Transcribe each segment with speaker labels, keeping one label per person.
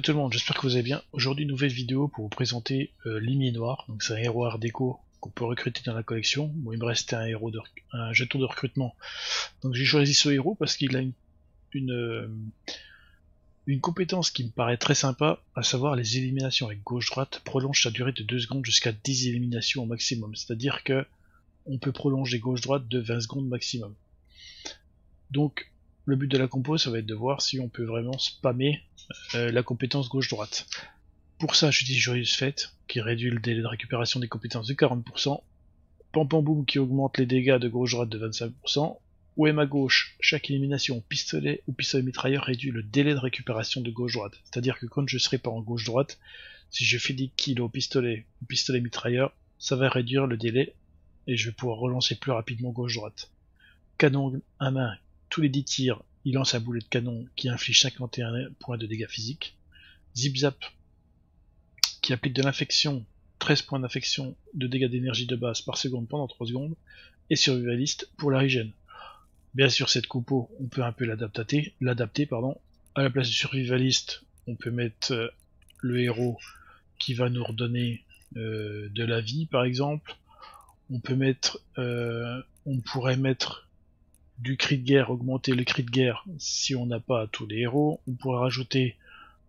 Speaker 1: tout le monde, j'espère que vous allez bien. Aujourd'hui, nouvelle vidéo pour vous présenter Limier Noir. Donc c'est un héros art déco qu'on peut recruter dans la collection. Bon, il me restait un jeton de recrutement. Donc j'ai choisi ce héros parce qu'il a une compétence qui me paraît très sympa, à savoir les éliminations avec gauche-droite prolongent sa durée de 2 secondes jusqu'à 10 éliminations au maximum. C'est-à-dire que on peut prolonger gauche-droite de 20 secondes maximum. Donc le but de la compo, ça va être de voir si on peut vraiment spammer la compétence gauche-droite. Pour ça, j'utilise Joyeuse Fête, qui réduit le délai de récupération des compétences de 40%, Pam Pam Boum qui augmente les dégâts de gauche-droite de 25%, OM à gauche, chaque élimination pistolet ou pistolet mitrailleur réduit le délai de récupération de gauche-droite. C'est-à-dire que quand je serai pas en gauche-droite, si je fais des kills au pistolet ou pistolet mitrailleur, ça va réduire le délai et je vais pouvoir relancer plus rapidement gauche-droite. Canon à main, tous les 10 tirs, il lance un boulet de canon qui inflige 51 points de dégâts physiques. Zip Zap, qui applique de l'infection, 13 points d'infection de dégâts d'énergie de base par seconde pendant 3 secondes. Et Survivaliste pour la régène. Bien sûr, cette compo, on peut un peu l'adapter. À la place du Survivaliste, on peut mettre le héros qui va nous redonner de la vie, par exemple. On pourrait mettre du cri de guerre, augmenter le cri de guerre si on n'a pas tous les héros. On pourrait rajouter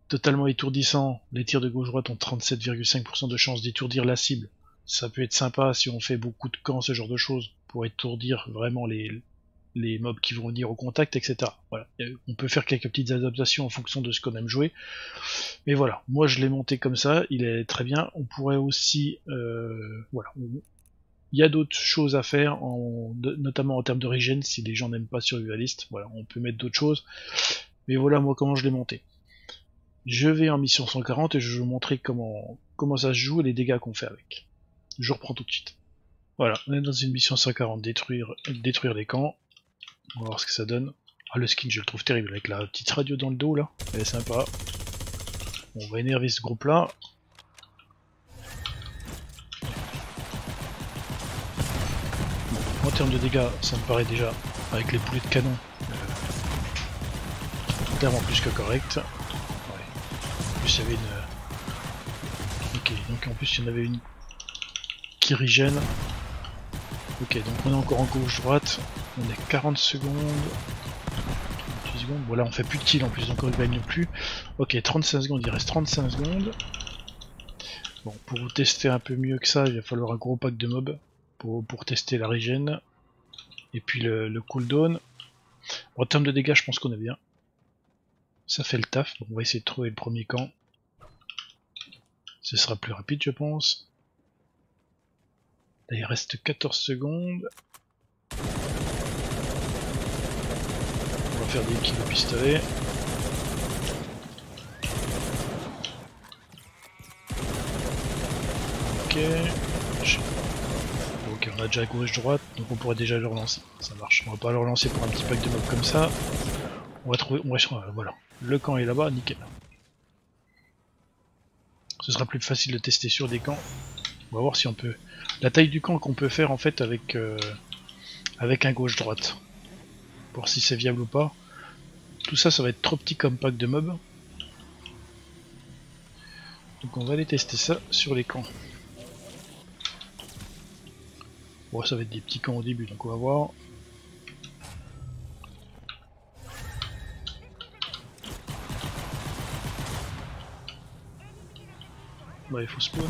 Speaker 1: totalement étourdissant, les tirs de gauche-droite ont 37,5% de chance d'étourdir la cible. Ça peut être sympa si on fait beaucoup de camps, ce genre de choses, pour étourdir vraiment les mobs qui vont venir au contact, etc. Voilà. On peut faire quelques petites adaptations en fonction de ce qu'on aime jouer. Mais voilà, moi je l'ai monté comme ça, il est très bien. On pourrait aussi... voilà. Il y a d'autres choses à faire, notamment en termes de régène, si les gens n'aiment pas Survivaliste. Voilà, on peut mettre d'autres choses. Mais voilà moi comment je l'ai monté. Je vais en mission 140 et je vais vous montrer comment ça se joue et les dégâts qu'on fait avec. Je reprends tout de suite. Voilà, on est dans une mission 140, détruire les camps. On va voir ce que ça donne. Ah, le skin je le trouve terrible avec la petite radio dans le dos là, elle est sympa. On va énerver ce groupe là. En termes de dégâts, ça me paraît déjà, avec les boulets de canon, clairement plus que correct. Ouais. En plus il y avait une... Ok, donc en plus il y en avait une qui régène. Ok, donc on est encore en gauche-droite, on est 40 secondes, 28 secondes, voilà on fait plus de kills en plus, donc on ne gagne plus. Ok, 35 secondes, il reste 35 secondes. Bon, pour vous tester un peu mieux que ça, il va falloir un gros pack de mobs. Pour tester la régène et puis le cooldown. En termes de dégâts, je pense qu'on est bien. Ça fait le taf. Donc on va essayer de trouver le premier camp. Ce sera plus rapide, je pense. Là, il reste 14 secondes. On va faire des kills au pistolet. Ok. Ok, on a déjà gauche-droite, donc on pourrait déjà le relancer. Ça marche. On va pas le relancer pour un petit pack de mobs comme ça. On va trouver. Voilà. Le camp est là-bas, nickel. Ce sera plus facile de tester sur des camps. On va voir si on peut. La taille du camp qu'on peut faire en fait avec un gauche-droite. Pour si c'est viable ou pas. Tout ça, ça va être trop petit comme pack de mobs. Donc on va aller tester ça sur les camps. Bon, ça va être des petits camps au début, donc on va voir. Bah, il faut spawn.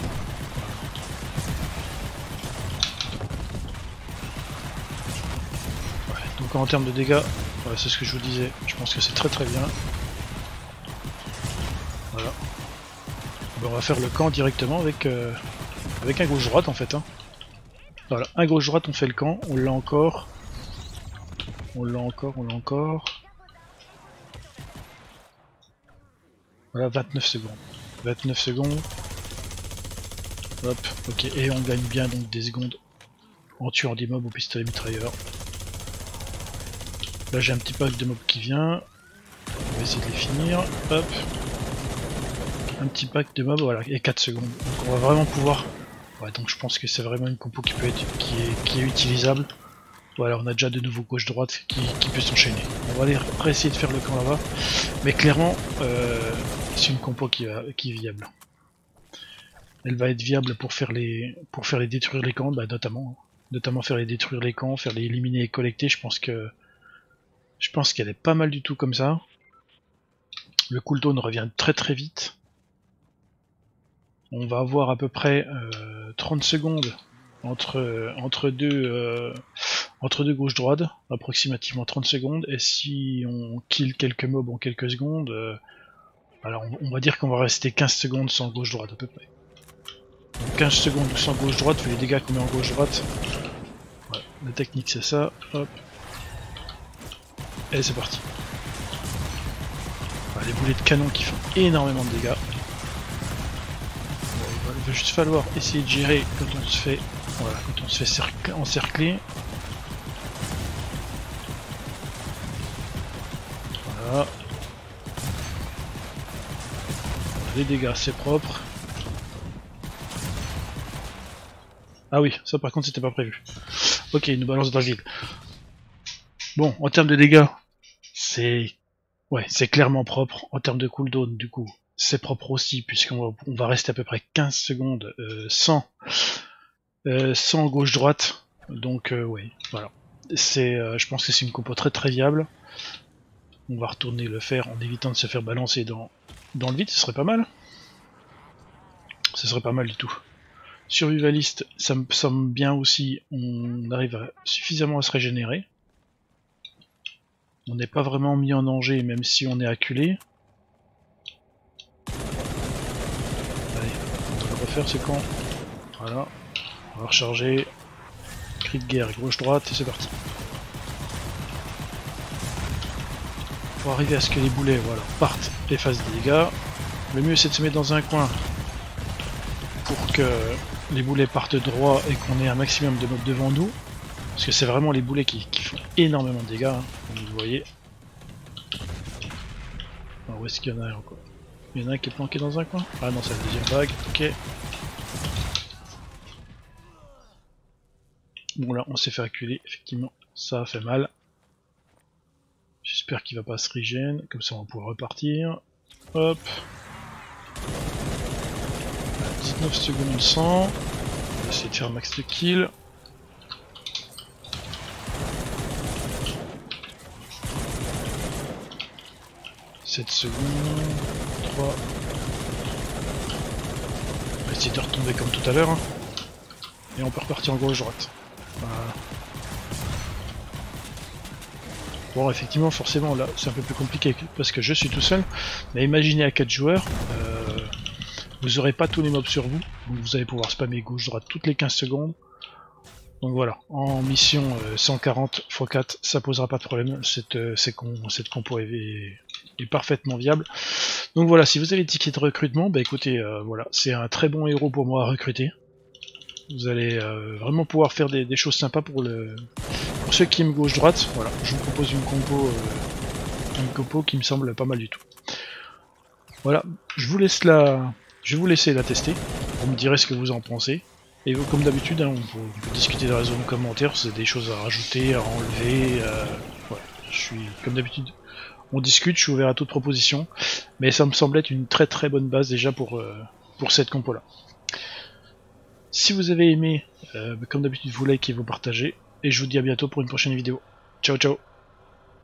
Speaker 1: Ouais, donc en termes de dégâts, ouais, c'est ce que je vous disais, je pense que c'est très très bien. Voilà. Bon, on va faire le camp directement avec un gauche-droite en fait. Hein. Voilà, un gauche-droite, on fait le camp, on l'a encore. On l'a encore. Voilà, 29 secondes. 29 secondes. Hop, ok, et on gagne bien donc des secondes en tuant des mobs au pistolet mitrailleur. Là j'ai un petit pack de mobs qui vient. On va essayer de les finir. Hop. Un petit pack de mobs, voilà, et 4 secondes. Donc on va vraiment pouvoir... Ouais, donc je pense que c'est vraiment une compo qui peut être qui est utilisable. Voilà, on a déjà de nouveau gauche-droite qui peut s'enchaîner. On va aller essayer de faire le camp là-bas. Mais clairement, c'est une compo qui est viable. Elle va être viable pour faire les détruire les camps, bah, notamment faire les détruire les camps, faire les éliminer et collecter. Je pense qu'elle est pas mal du tout comme ça. Le cooldown revient très très vite. On va avoir à peu près 30 secondes entre deux gauche-droite, approximativement 30 secondes, et si on kill quelques mobs en quelques secondes, alors on va dire qu'on va rester 15 secondes sans gauche-droite à peu près. Donc 15 secondes sans gauche-droite, fait les dégâts qu'on met en gauche-droite. Ouais, la technique c'est ça, hop. Et c'est parti. Voilà, les boulets de canon qui font énormément de dégâts. Bon, il va juste falloir essayer de gérer quand on se fait, voilà, quand on se fait encercler. Voilà. Les dégâts c'est propre. Ah oui, ça par contre c'était pas prévu. Ok, il nous balance dans le vide. Bon, en termes de dégâts, c'est clairement propre. En termes de cooldown, du coup, c'est propre aussi, puisqu'on va rester à peu près 15 secondes sans gauche-droite. Donc oui, voilà. Je pense que c'est une compo très très viable. On va retourner le faire en évitant de se faire balancer dans le vide, ce serait pas mal. Ce serait pas mal du tout. Survivaliste, ça me semble bien aussi, on arrive suffisamment à se régénérer. On n'est pas vraiment mis en danger même si on est acculé. Allez, on va le refaire ce camp. Voilà. On va recharger. Cri de guerre, gauche-droite et c'est parti. Pour arriver à ce que les boulets partent et fassent des dégâts. Le mieux c'est de se mettre dans un coin pour que les boulets partent droit et qu'on ait un maximum de mobs devant nous. Parce que c'est vraiment les boulets qui font énormément de dégâts, hein, comme vous voyez. Alors où est-ce qu'il y en a encore? Il y en a un qui est planqué dans un coin? Ah non, c'est la deuxième vague, ok. Bon là, on s'est fait acculer, effectivement, ça a fait mal. J'espère qu'il va pas se régénérer, comme ça on va pouvoir repartir. Hop. 19 secondes 100. On va essayer de faire max de kill. Secondes, 3. On va essayer de retomber comme tout à l'heure. Hein. Et on peut repartir en gauche-droite. Voilà. Bon, effectivement, forcément, là, c'est un peu plus compliqué parce que je suis tout seul. Mais imaginez à 4 joueurs, vous aurez pas tous les mobs sur vous. Donc vous allez pouvoir spammer gauche-droite toutes les 15 secondes. Donc voilà, en mission 140 x 4, ça posera pas de problème. Cette compo est parfaitement viable. Donc voilà, si vous avez le ticket de recrutement, bah écoutez, voilà, c'est un très bon héros pour moi à recruter. Vous allez vraiment pouvoir faire des choses sympas pour ceux qui aiment gauche-droite. Voilà, je vous propose une compo qui me semble pas mal du tout. Voilà, je vais vous laisser la tester. Vous me direz ce que vous en pensez. Et comme d'habitude, hein, on peut discuter dans la zone commentaire, c'est des choses à rajouter, à enlever. Voilà, je suis comme d'habitude. On discute, je suis ouvert à toute proposition, mais ça me semble être une très très bonne base déjà pour cette compo là. Si vous avez aimé, comme d'habitude vous likez et vous partagez, et je vous dis à bientôt pour une prochaine vidéo. Ciao ciao.